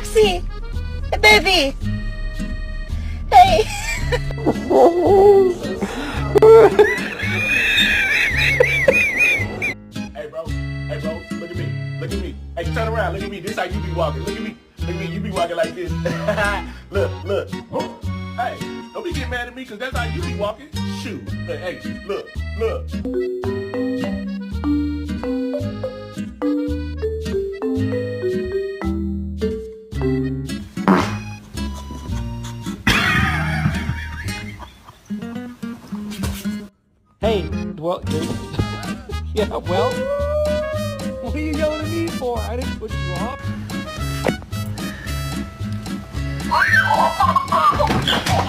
Roxy! Hey, baby! Hey! Hey bro, look at me. Look at me. Hey, turn around, look at me. This how you be walking. Look at me. Look at me, you be walking like this. Look. Hey, don't be getting mad at me because that's how you be walking. Shoot. Hey, look. Hey, well, yeah, well, what are you yelling at me for? I didn't push you off.